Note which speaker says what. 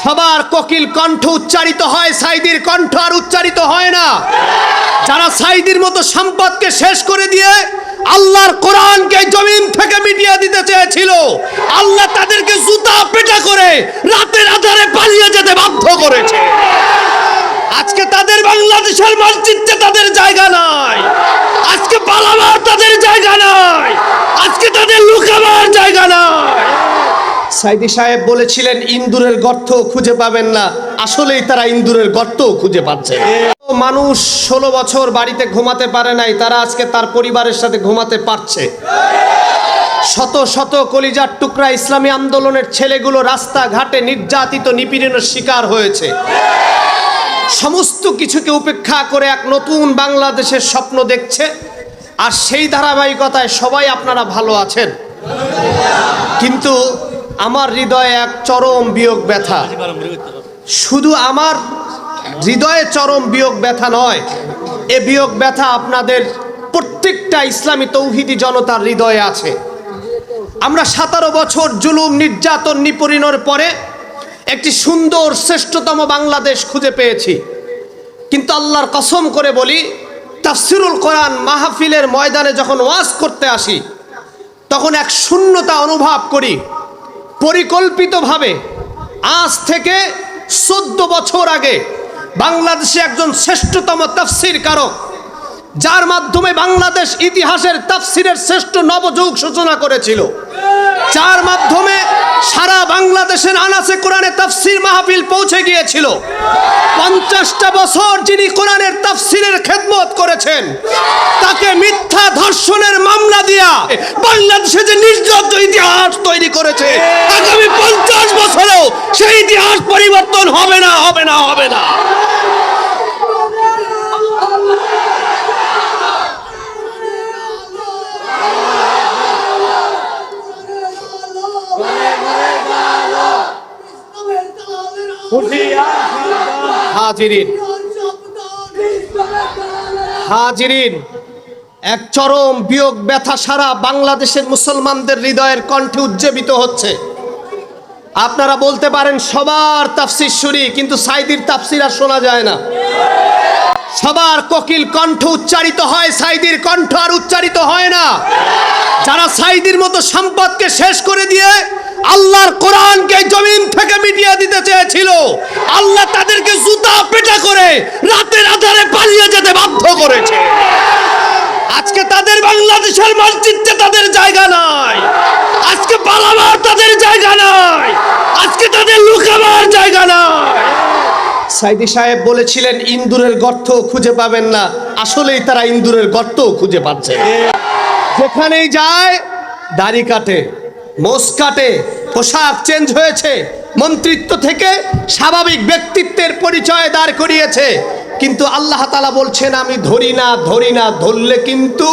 Speaker 1: সবার কোকিল কণ্ঠ উচ্চারিত হয়, সাইদির কণ্ঠ আর উচ্চারিত হয় না। যারা সাইদির মতো সম্পদকে শেষ করে দিয়ে আল্লাহর কোরআনকে জমিন থেকে মিটিয়ে দিতে চেয়েছিল, আল্লাহ তাদেরকে জুতা পেটা করে রাতের আধারে পালিয়ে যেতে বাধ্য করেছে। আজকে তাদের বাংলাদেশের মসজিদে তাদের জায়গা নাই, আজকে পালাবার তাদের জায়গা নাই, আজকে তাদের লুকাবার জায়গা নাই। সাইদি সাহেব বলেছিলেন ইন্দুরের গর্ত খুঁজে পাবেন না, আসলেই তারা ইন্দুরের গর্ত খুঁজে পাচ্ছে। মানুষ 16 বছর বাড়িতে ঘুমাতে পারে নাই, তারা আজকে তার পরিবারের সাথে ঘুমাতে পারছে। শত শত কলিজার টুকরা ইসলামী আন্দোলনের ছেলেগুলো রাস্তাঘাটে নির্যাতিত নিপীড়নের শিকার হয়েছে। সমস্ত কিছুকে উপেক্ষা করে এক নতুন বাংলাদেশের স্বপ্ন দেখছে। আর সেই ধারাবাহিকতায় সবাই আপনারা ভালো আছেন, কিন্তু আমার হৃদয়ে এক চরম বিয়োগ ব্যথা। শুধু আমার হৃদয়ে চরম বিয়োগ ব্যথা নয়, এ বিয়োগ ব্যথা আপনাদের প্রত্যেকটা ইসলামী তৌহিদি জনতার হৃদয়ে আছে। আমরা 17 বছর জুলুম নির্যাতন নিপীড়নের পরে একটি সুন্দর শ্রেষ্ঠতম বাংলাদেশ খুঁজে পেয়েছি, কিন্তু আল্লাহর কসম করে বলি, তাফসিরুল কোরআন মাহফিলের ময়দানে যখন ওয়াজ করতে আসি তখন এক শূন্যতা অনুভব করি। পরিকল্পিতভাবে আজ থেকে 14 বছর আগে বাংলাদেশে একজন শ্রেষ্ঠতম তাফসির কারক, যার মাধ্যমে বাংলাদেশ ইতিহাসের তাফসিরের শ্রেষ্ঠ নবযুগ সূচনা করেছিল, যার মাধ্যমে সারা বাংলাদেশের আনাচে কোরআনের তাফসির মাহফিল পৌঁছে গিয়েছিল, 50টা বছর যিনি কোরআনের তাফসিরের খেদমত করেছেন, তাকে মিথ্যা ধর্ষণের মামলা দিয়া বাংলাদেশে যে নির্লজ্জ ইতিহাস তৈরি করেছে, আগামী 50 বছরেও সেই ইতিহাস পরিবর্তন হবে না, হবে না, হবে না। হাজিরিন, এক চরম বিয়োগ ব্যথা সারা বাংলাদেশের মুসলমানদের হৃদয়ের কণ্ঠে উজ্জীবিত হচ্ছে। আপনারা বলতে পারেন সবার তাফসির শুনি, কিন্তু সাইদির তাফসির আর শোনা যায় না। সবার কোকিল কণ্ঠ উচ্চারিত হয়, সাইদির কণ্ঠ আর উচ্চারিত হয় না। যারা সাইদির মতো সম্পদকে শেষ করে দিয়ে আল্লাহর কোরআনকে জমিন থেকে মিটিয়ে দিতে চেয়েছিল, আল্লাহ তাদেরকে জুতা পেটা করে রাতের আধারে পালিয়ে যেতে বাধ্য করেছে। আজকে তাদের বাংলাদেশের মসজিদে তাদের জায়গা নাই, আজকে পালাবার তাদের জায়গা নাই, আজকে তাদের লুকাবার জায়গা নাই। সাইদি সাহেব বলেছিলেন ইন্দুরের গর্ত খুঁজে পাবেন না, আসলেই তারা ইন্দুরের গর্ত খুঁজে পাচ্ছে। যেখানেই যায় দাড়ি কাটে, মোষ কাটে, পোশাক চেঞ্জ হয়েছে, মন্ত্রিত্ব থেকে স্বাভাবিক ব্যক্তিত্বের পরিচয় দাঁড় করিয়েছে, কিন্তু আল্লাহ তাআলা বলছেন আমি ধরি না, ধরি না, ধরলে কিন্তু